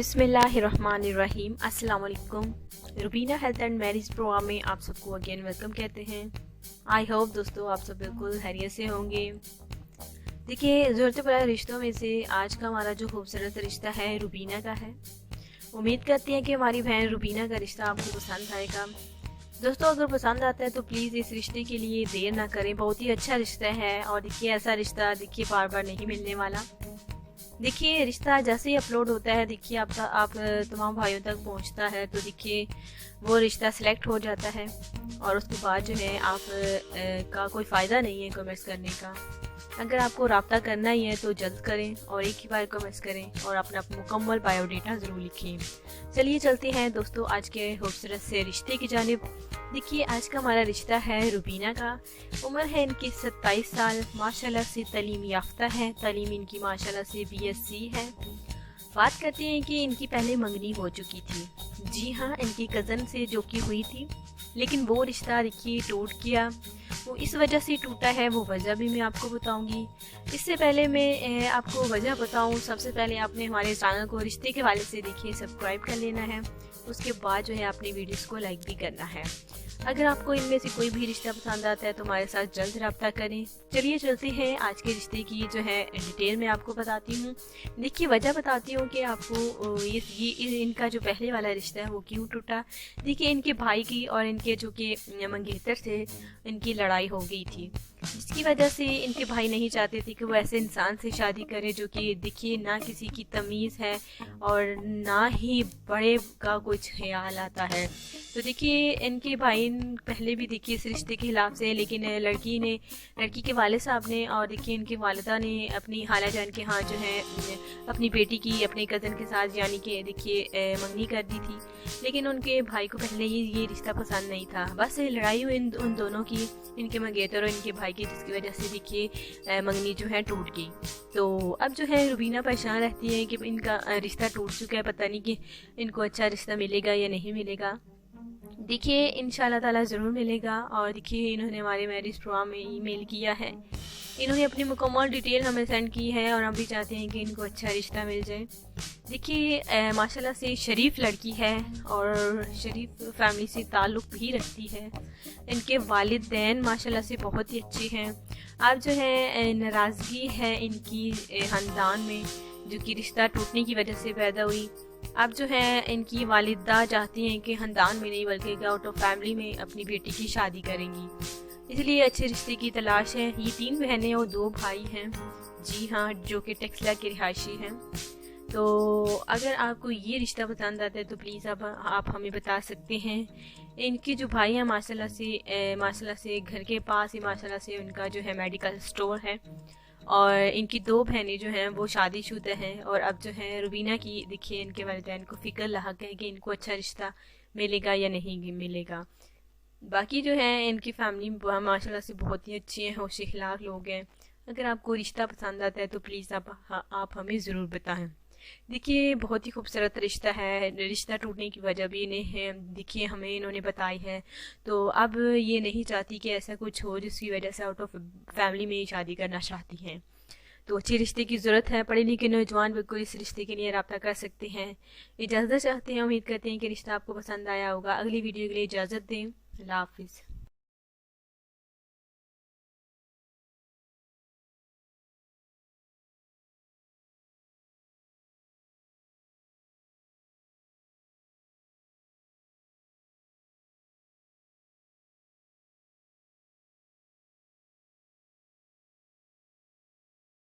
बिस्मिल्लाहिर्रहमानिर्रहीम। अस्सलाम वालेकुम। Rubina health and marriage programme में आप सबको अगेन वेलकम कहते हैं। आई होप दोस्तों आप सब बिल्कुल खैरियत से होंगे। देखिए, ज़रूरत पड़ा रिश्तों में से आज का हमारा जो खूबसूरत रिश्ता है रुबीना का है। उम्मीद करती हैं कि हमारी बहन रुबीना का रिश्ता आपको पसंद आएगा। दोस्तों, अगर पसंद आता है तो प्लीज़ इस रिश्ते के लिए देर ना करें। बहुत ही अच्छा रिश्ता है और देखिए ऐसा रिश्ता देखिए बार बार नहीं मिलने वाला। देखिए, रिश्ता जैसे ही अपलोड होता है देखिए आप तमाम भाइयों तक पहुंचता है तो देखिए वो रिश्ता सिलेक्ट हो जाता है और उसके बाद जो है आप का कोई फ़ायदा नहीं है कमेंट्स करने का। अगर आपको रब्ता करना ही है तो जल्द करें और एक ही बार कमेंट्स करें और अपना मुकम्मल बायोडेटा ज़रूर लिखें। चलिए चलते हैं दोस्तों आज के खूबसूरत से रिश्ते की जानिब। देखिए, आज का हमारा रिश्ता है रुबीना का। उम्र है इनकी 27 साल। माशाल्लाह से तालीम याफ्ता है। तालीम इनकी माशाल्लाह से BSc है। बात करते हैं कि इनकी पहले मंगनी हो चुकी थी। जी हाँ, इनकी कज़न से जो कि हुई थी, लेकिन वो रिश्ता देखिए टूट गया। वो इस वजह से टूटा है, वो वजह भी मैं आपको बताऊंगी। इससे पहले मैं आपको वजह बताऊं, सबसे पहले आपने हमारे चैनल को रिश्ते के हवाले से देखिए सब्सक्राइब कर लेना है। उसके बाद जो है अपनी वीडियोस को लाइक भी करना है। अगर आपको इनमें से कोई भी रिश्ता पसंद आता है तो हमारे साथ जल्द रब्ता करें। चलिए चलते हैं आज के रिश्ते की जो है डिटेल में आपको बताती हूँ। देखिए, वजह बताती हूँ कि आपको ये इनका जो पहले वाला रिश्ता है वो क्यों टूटा। देखिए, इनके भाई की और इनके जो कि मंगेतर थे, इनकी लड़ाई हो गई थी, जिसकी वजह से इनके भाई नहीं चाहते थे कि वो ऐसे इंसान से शादी करे जो कि देखिए ना किसी की तमीज़ है और ना ही बड़े का कुछ ख्याल आता है। तो देखिए, इनके भाई पहले भी देखिए इस रिश्ते के खिलाफ से, लेकिन लड़की के वालिद साहब ने और देखिए इनकी वालिदा ने अपनी खाला जान के यहाँ जो है अपनी बेटी की अपने कज़न के साथ यानी कि देखिए मंगनी कर दी थी। लेकिन उनके भाई को पहले ही ये रिश्ता पसंद नहीं था। बस लड़ाई हुई उन दोनों की, इनके मंगेतर और इनके भाई की, जिसकी वजह से देखिए मंगनी जो है टूट गई। तो अब जो है रुबीना परेशान रहती है कि इनका रिश्ता टूट चुका है, पता नहीं कि इनको अच्छा रिश्ता मिलेगा या नहीं मिलेगा। देखिए, इंशाल्लाह ताला ज़रूर मिलेगा। और देखिए, इन्होंने हमारे मैरिज प्रोग्राम में ईमेल किया है। इन्होंने अपनी मुकम्मल डिटेल हमें सेंड की है और हम भी चाहते हैं कि इनको अच्छा रिश्ता मिल जाए। देखिए, माशाल्लाह से शरीफ लड़की है और शरीफ फैमिली से ताल्लुक़ भी रखती है। इनके वालिदैन माशाल्लाह से बहुत ही अच्छे हैं। अब जो है नाराज़गी है इनकी ख़ानदान में, जो कि रिश्ता टूटने की वजह से पैदा हुई। अब जो है इनकी वालिदा चाहती हैं कि ख़ानदान में नहीं बल्कि आउट ऑफ फैमिली में अपनी बेटी की शादी करेंगी, इसलिए अच्छे रिश्ते की तलाश है। ये 3 बहनें और 2 भाई हैं। जी हाँ, जो कि टेक्सला के रिहायशी हैं। तो अगर आपको ये रिश्ता पसंद आता है तो प्लीज़ आप हमें बता सकते हैं। इनके जो भाई हैं माशाल्लाह से घर के पास ही माशाल्लाह से उनका जो है मेडिकल स्टोर है और इनकी 2 बहनें जो हैं वो शादीशुदा हैं। और अब जो है रुबीना की देखिए इनके वालिदैन को फ़िक्र लाहक है कि इनको अच्छा रिश्ता मिलेगा या नहीं मिलेगा। बाकी जो है इनकी फैमिली माशाल्लाह से बहुत ही अच्छी हैं, होश अखलाक लोग हैं। अगर आपको रिश्ता पसंद आता है तो प्लीज़ आप हमें ज़रूर बताएं। देखिए, बहुत ही खूबसूरत रिश्ता है। रिश्ता टूटने की वजह भी इन्हें देखिए हमें इन्होंने बताई है। तो अब ये नहीं चाहती कि ऐसा कुछ हो जिसकी वजह से आउट ऑफ फैमिली में ही शादी करना चाहती हैं। तो अच्छे रिश्ते की ज़रूरत है। पढ़े लिखे नौजवान बिल्कुल इस रिश्ते के लिए रब्ता कर सकते हैं। इजाज़त चाहते हैं। उम्मीद करते हैं कि रिश्ता आपको पसंद आया होगा। अगली वीडियो के लिए इजाज़त दें। अल्लाह हाफिज़।